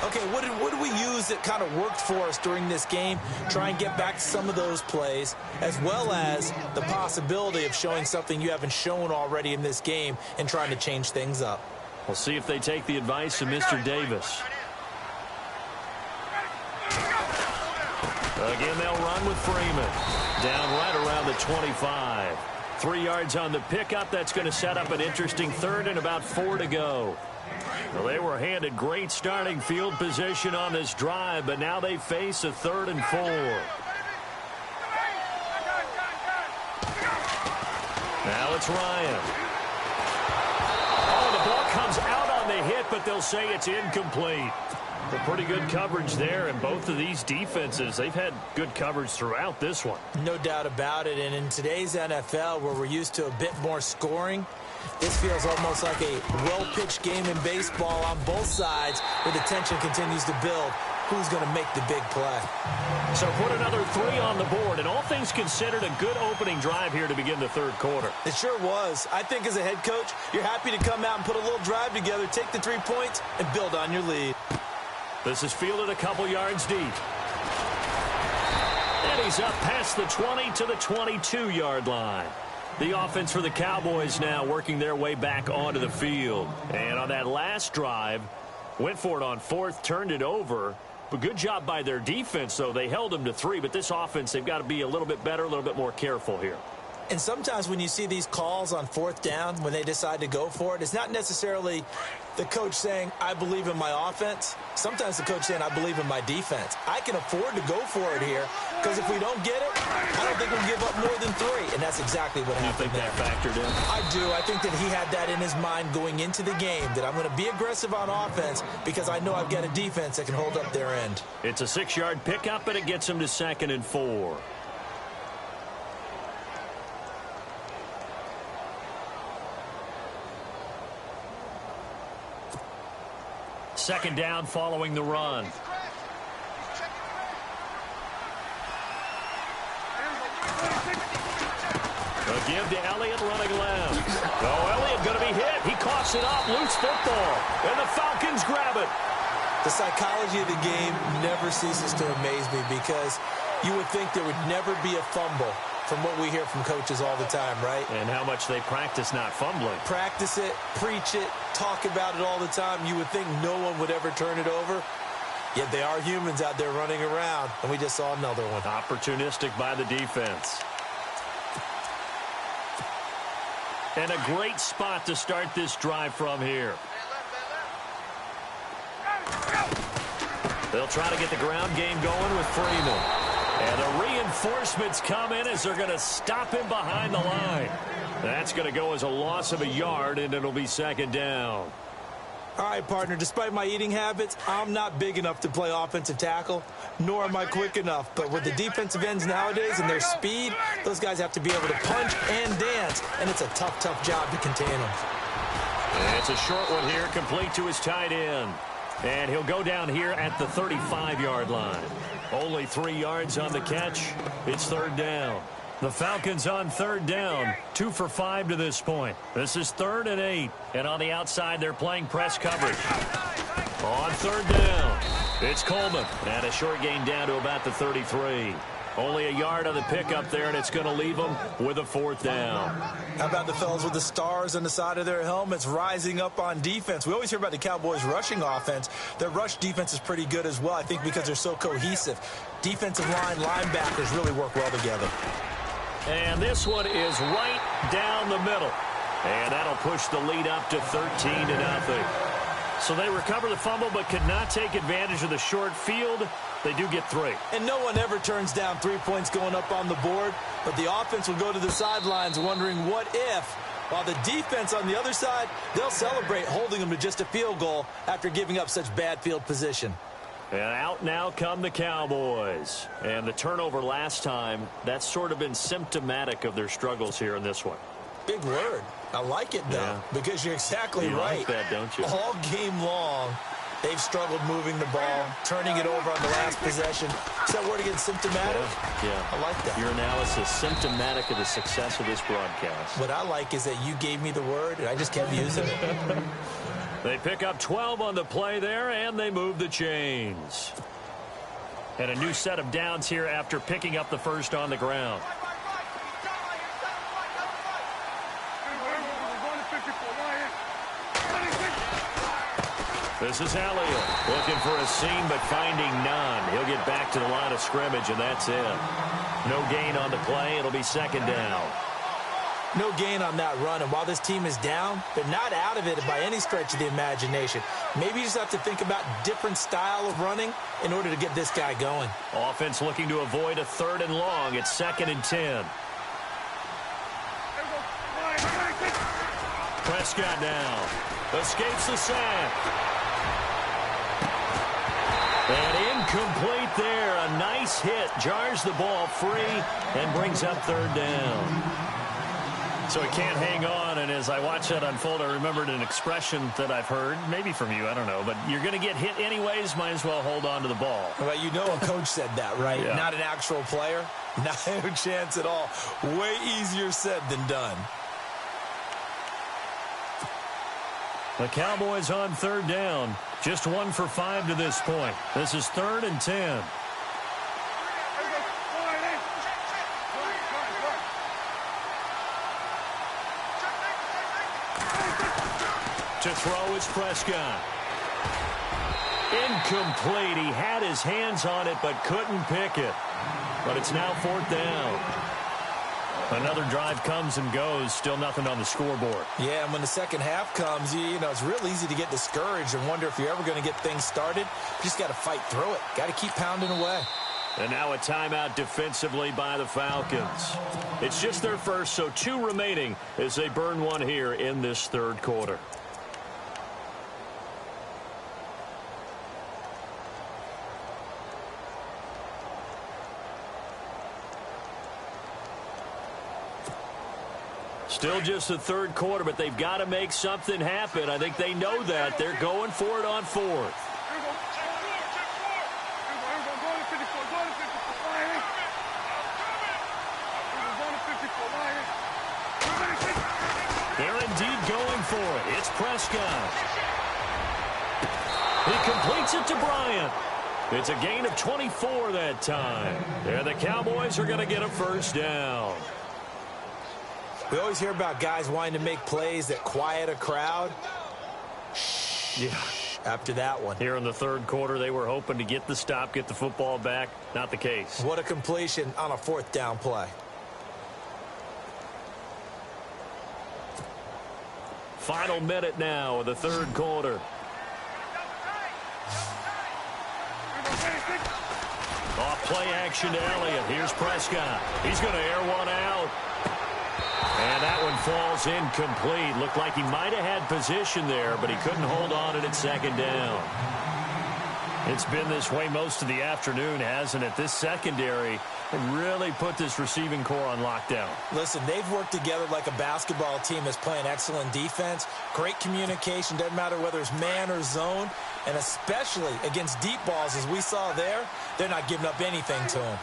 Okay, what did we use that kind of worked for us during this game? Try and get back to some of those plays, as well as the possibility of showing something you haven't shown already in this game and trying to change things up. We'll see if they take the advice of Mr. Davis. Again, they'll run with Freeman. Down right around the 25. 3 yards on the pickup. That's going to set up an interesting third and about 4 to go. Well, they were handed great starting field position on this drive, but now they face a 3rd and 4. Now it's Ryan. Oh, the ball comes out on the hit, but they'll say it's incomplete. Well, pretty good coverage there, and both of these defenses, they've had good coverage throughout this one. No doubt about it, and in today's NFL, where we're used to a bit more scoring, this feels almost like a well-pitched game in baseball on both sides, where the tension continues to build. Who's going to make the big play? So put another 3 on the board, and all things considered, a good opening drive here to begin the 3rd quarter. It sure was. I think as a head coach, you're happy to come out and put a little drive together, take the 3 points, and build on your lead. This is fielded a couple yards deep. And he's up past the 20 to the 22-yard line. The offense for the Cowboys now working their way back onto the field. And on that last drive, went for it on 4th, turned it over. But good job by their defense, though. They held them to 3, but this offense, they've got to be a little bit better, a little bit more careful here. And sometimes when you see these calls on 4th down, when they decide to go for it, it's not necessarily the coach saying, I believe in my offense. Sometimes the coach saying, I believe in my defense. I can afford to go for it here, because if we don't get it, I don't think we'll give up more than 3. And that's exactly what happened there. You think that factored in? I do. I think that he had that in his mind going into the game, that I'm going to be aggressive on offense because I know I've got a defense that can hold up their end. It's a 6-yard pickup, and it gets him to 2nd and 4. Second down following the run. A give to Elliott running left. Oh, Elliott going to be hit. He coughs it up. Loose football. And the Falcons grab it. The psychology of the game never ceases to amaze me, because you would think there would never be a fumble from what we hear from coaches all the time, right? And how much they practice not fumbling. Practice it, preach it, talk about it all the time. You would think no one would ever turn it over. Yet they are humans out there running around, and we just saw another one. Opportunistic by the defense. And a great spot to start this drive from here. They'll try to get the ground game going with Freeman. And the reinforcements come in as they're going to stop him behind the line. That's going to go as a loss of a yard, and it'll be 2nd down. All right, partner, despite my eating habits, I'm not big enough to play offensive tackle, nor am I quick enough. But with the defensive ends nowadays and their speed, those guys have to be able to punch and dance, and it's a tough, tough job to contain them. And it's a short one here, complete to his tight end. And he'll go down here at the 35-yard line. Only 3 yards on the catch. It's 3rd down. The Falcons on 3rd down, 2 for 5 to this point. This is 3rd and 8. And on the outside, they're playing press coverage. On 3rd down, it's Coleman. And a short gain down to about the 33. Only a yard on the pickup there, and it's going to leave them with a 4th down. How about the fellas with the stars on the side of their helmets rising up on defense? We always hear about the Cowboys' rushing offense. Their rush defense is pretty good as well, I think, because they're so cohesive. Defensive line, linebackers really work well together. And this one is right down the middle. And that'll push the lead up to 13-0. So they recover the fumble but could not take advantage of the short field. They do get 3. And no one ever turns down 3 points going up on the board, but the offense will go to the sidelines wondering what if, while the defense on the other side, they'll celebrate holding them to just a field goal after giving up such bad field position. And out now come the Cowboys. And the turnover last time, that's sort of been symptomatic of their struggles here in this one. Big word. I like it, though, because you're exactly right. You like that, don't you? All game long, they've struggled moving the ball, turning it over on the last possession. Is that word again, symptomatic? Yeah. I like that. Your analysis, symptomatic of the success of this broadcast. What I like is that you gave me the word, and I just kept using it. They pick up 12 on the play there, and they move the chains. And a new set of downs here after picking up the first on the ground. This is Elliott looking for a seam but finding none. He'll get back to the line of scrimmage, and that's it. No gain on the play. It'll be second down. No gain on that run, and while this team is down, they're not out of it by any stretch of the imagination. Maybe you just have to think about different style of running in order to get this guy going. Offense looking to avoid a 3rd and long. It's 2nd and 10. Prescott now escapes the sack. And incomplete there. A nice hit. Jars the ball free and brings up 3rd down. So he can't hang on, and as I watch that unfold, I remembered an expression that I've heard, maybe from you, I don't know, but you're going to get hit anyways, might as well hold on to the ball. Well, you know a coach said that, right? Yeah. Not an actual player. No chance at all. Way easier said than done. The Cowboys on 3rd down. Just 1 for 5 to this point. This is 3rd and 10. To throw is Prescott. Incomplete. He had his hands on it but couldn't pick it. But it's now 4th down. Another drive comes and goes. Still nothing on the scoreboard. Yeah, and when the second half comes, you know, it's real easy to get discouraged and wonder if you're ever going to get things started. You just got to fight through it. Got to keep pounding away. And now a timeout defensively by the Falcons. It's just their first, so 2 remaining as they burn one here in this 3rd quarter. Still just the 3rd quarter, but they've got to make something happen. I think they know that. They're going for it on 4th. They're indeed going for it. It's Prescott. He completes it to Bryant. It's a gain of 24 that time. And the Cowboys are going to get a 1st down. We always hear about guys wanting to make plays that quiet a crowd. Yeah. After that one. Here in the 3rd quarter, they were hoping to get the stop, get the football back. Not the case. What a completion on a 4th down play. Final minute now of the 3rd quarter. Off play action to Elliott. Here's Prescott. He's going to air one out. And that one falls incomplete. Looked like he might have had position there, but he couldn't hold on to it at 2nd down. It's been this way most of the afternoon, hasn't it? This secondary really put this receiving core on lockdown. Listen, they've worked together like a basketball team that's playing excellent defense. Great communication. Doesn't matter whether it's man or zone. And especially against deep balls, as we saw there, they're not giving up anything to them.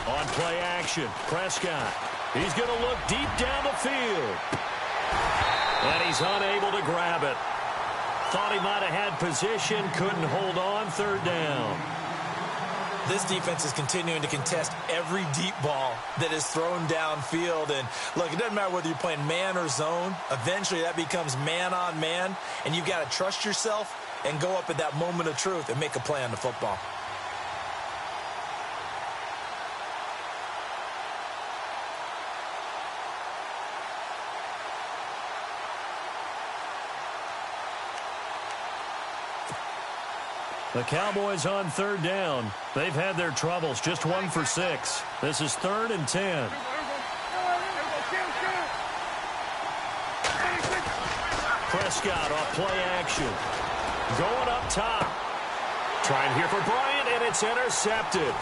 On play action, Prescott. He's going to look deep down the field. And he's unable to grab it. Thought he might have had position, couldn't hold on, 3rd down. This defense is continuing to contest every deep ball that is thrown downfield. And look, it doesn't matter whether you're playing man or zone. Eventually that becomes man on man. And you've got to trust yourself and go up at that moment of truth and make a play on the football. The Cowboys on 3rd down. They've had their troubles. Just 1 for 6. This is 3rd and 10. Prescott off play action. Going up top. Trying here for Bryant, and it's intercepted.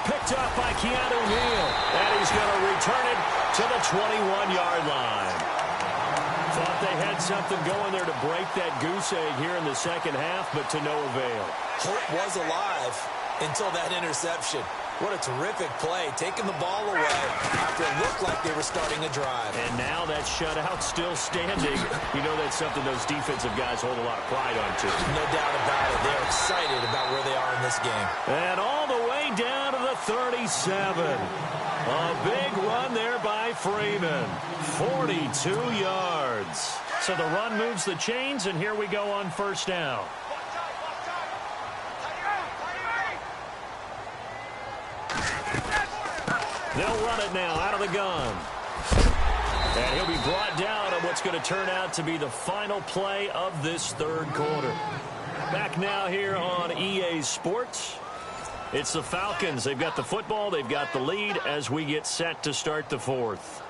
Picked up by Keanu Neal. And he's going to return it to the 21-yard line. Thought they had something going there to break that goose egg here in the second half, but to no avail. Hope was alive until that interception. What a terrific play, taking the ball away after it looked like they were starting a drive. And now that shutout still standing. You know that's something those defensive guys hold a lot of pride on, too. No doubt about it. They're excited about where they are in this game. And all the way down to the 37. A big run there by Freeman. 42 yards. So the run moves the chains, and here we go on first down. They'll run it now out of the gun. And he'll be brought down on what's going to turn out to be the final play of this third quarter. Back now here on EA Sports. It's the Falcons. They've got the football. They've got the lead as we get set to start the fourth.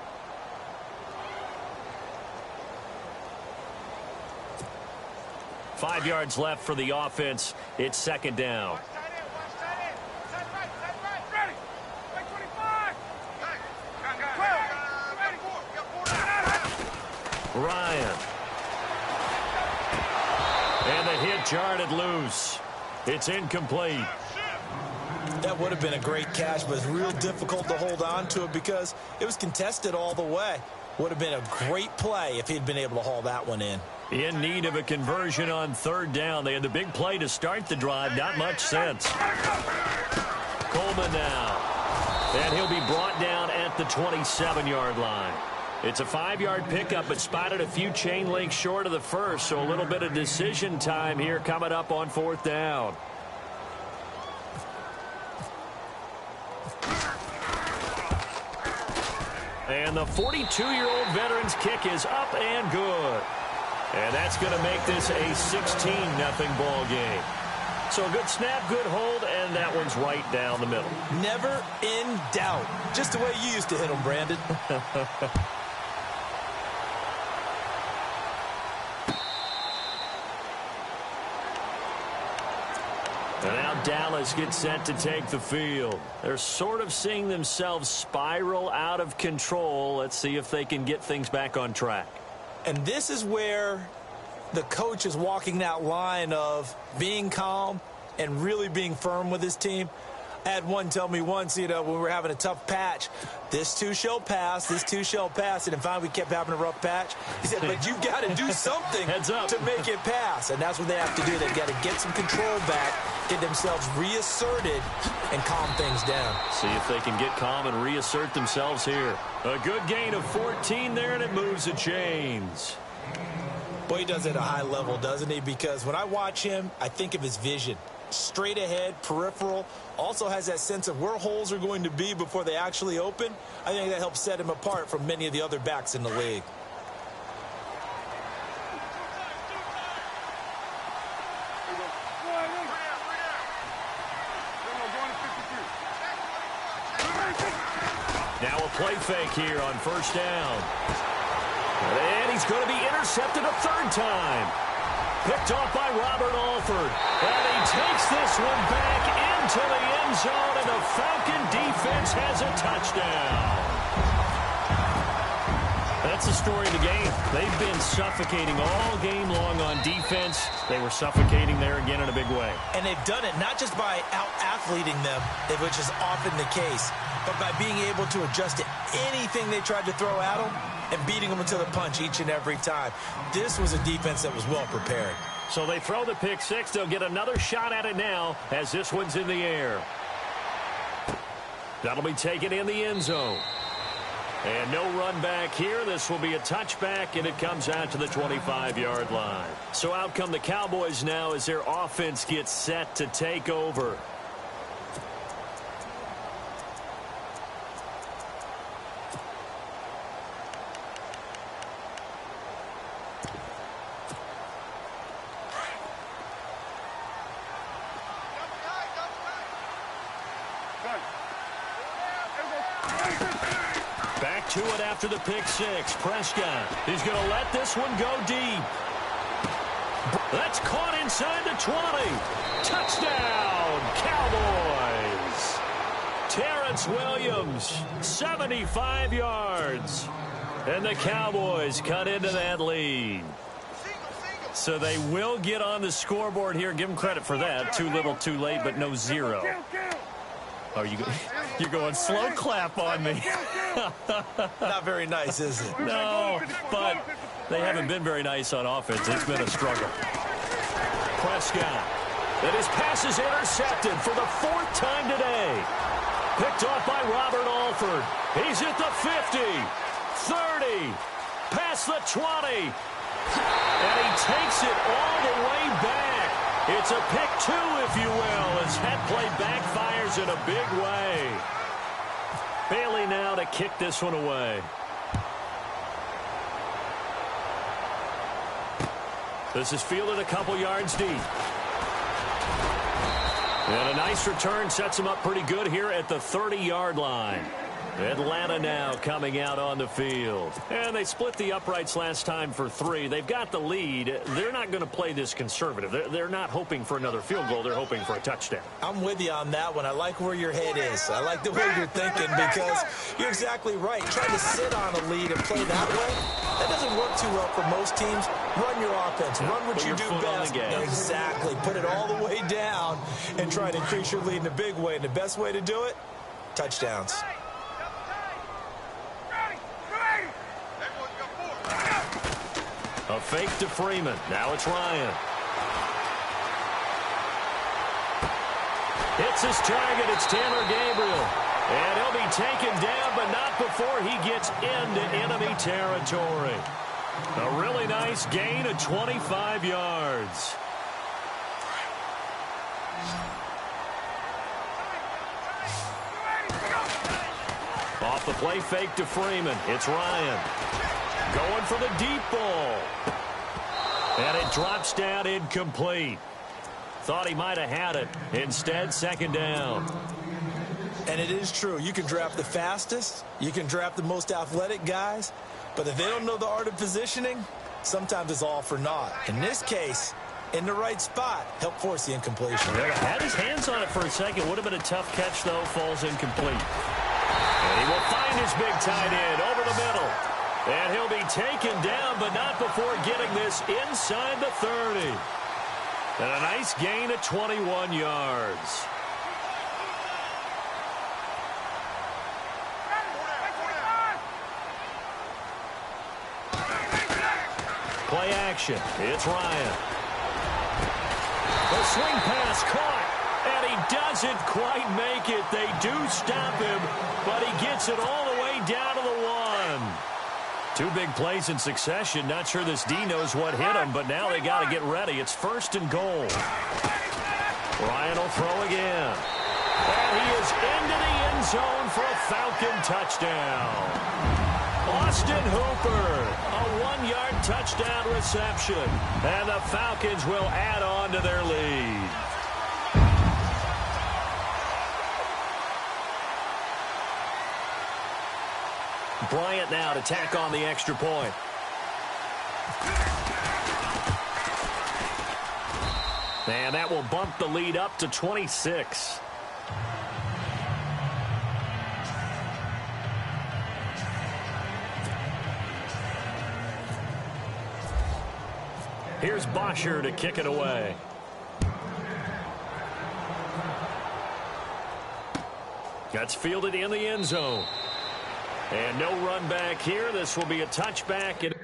Five yards left for the offense. It's second down. Ryan. And the hit jarred it loose. It's incomplete. That would have been a great catch, but it's real difficult to hold on to it because it was contested all the way. Would have been a great play if he'd been able to haul that one in. In need of a conversion on third down. They had the big play to start the drive. Not much sense. Coleman now. And he'll be brought down at the 27-yard line. It's a 5-yard pickup, but spotted a few chain links short of the first, so a little bit of decision time here coming up on fourth down. And the 42-year-old veteran's kick is up and good. And that's going to make this a 16-0 ball game. So a good snap, good hold, and that one's right down the middle. Never in doubt. Just the way you used to hit them, Brandon. And now Dallas gets set to take the field. They're sort of seeing themselves spiral out of control. Let's see if they can get things back on track. And this is where the coach is walking that line of being calm and really being firm with his team. I had one tell me once, when we were having a tough patch, this too shall pass, this too shall pass. And then finally we kept having a rough patch. He said, but you've got to do something to make it pass. And that's what they have to do. They've got to get some control back, get themselves reasserted, and calm things down. See if they can get calm and reassert themselves here. A good gain of 14 there, and it moves the chains. Boy, he does it at a high level, doesn't he? Because when I watch him, I think of his vision. Straight ahead, peripheral, also has that sense of where holes are going to be before they actually open. I think that helps set him apart from many of the other backs in the league. Now a play fake here on first down. And he's going to be intercepted a third time. Picked off by Robert Alford. And he takes this one back into the end zone, and the Falcon defense has a touchdown. That's the story of the game. They've been suffocating all game long on defense. They were suffocating there again in a big way. And they've done it not just by out-athleting them, which is often the case, but by being able to adjust to anything they tried to throw at them and beating them until the punch each and every time. This was a defense that was well prepared. So they throw the pick six. They'll get another shot at it now as this one's in the air. That'll be taken in the end zone. And no run back here. This will be a touchback, and it comes out to the 25-yard line. So out come the Cowboys now as their offense gets set to take over. Back to it after the pick six. Prescott, he's going to let this one go deep. That's caught inside the 20. Touchdown, Cowboys. Terrence Williams, 75 yards. And the Cowboys cut into that lead. So they will get on the scoreboard here. Give them credit for that. Too little, too late, but no zero. Oh, you're going slow clap on me. Not very nice, is it? No, but they haven't been very nice on offense. It's been a struggle. Prescott. And his pass is intercepted for the 4th time today. Picked off by Robert Alford. He's at the 50, 30, past the 20. And he takes it all the way back. It's a pick 2, if you will, as that play backfires in a big way. Bailey now to kick this one away. This is fielded a couple yards deep. And a nice return sets him up pretty good here at the 30-yard line. Atlanta now coming out on the field. And they split the uprights last time for 3. They've got the lead. They're not going to play this conservative. They're not hoping for another field goal. They're hoping for a touchdown. I'm with you on that one. I like where your head is. I like the way you're thinking because you're exactly right. Trying to sit on a lead and play that way, that doesn't work too well for most teams. Run your offense. Run what you do best. Exactly. Put it all the way down and try to increase your lead in a big way. And the best way to do it, touchdowns. A fake to Freeman. Now it's Ryan. Hits his target. It's Taylor Gabriel. And he'll be taken down, but not before he gets into enemy territory. A really nice gain of 25 yards. Off the play fake to Freeman. It's Ryan. Going for the deep ball. And it drops down incomplete. Thought he might have had it. Instead, 2nd down. And it is true. You can draft the fastest. You can draft the most athletic guys. But if they don't know the art of positioning, sometimes it's all for naught. In this case, in the right spot, help force the incompletion. Had his hands on it for a second. Would have been a tough catch, though. Falls incomplete. And he will find his big tight end over the middle. And he'll be taken down, but not before getting this inside the 30. And a nice gain of 21 yards. Play action. It's Ryan. The swing pass caught. And he doesn't quite make it. They do stop him, but he gets it all the way down to the 1. 2 big plays in succession. Not sure this D knows what hit him, but now they got to get ready. It's 1st and goal. Ryan will throw again. And he is into the end zone for a Falcon touchdown. Austin Hooper, a 1-yard touchdown reception. And the Falcons will add on to their lead. Bryant now to tack on the extra point. And that will bump the lead up to 26. Here's Bosher to kick it away. That's fielded in the end zone. And no run back here. This will be a touchback.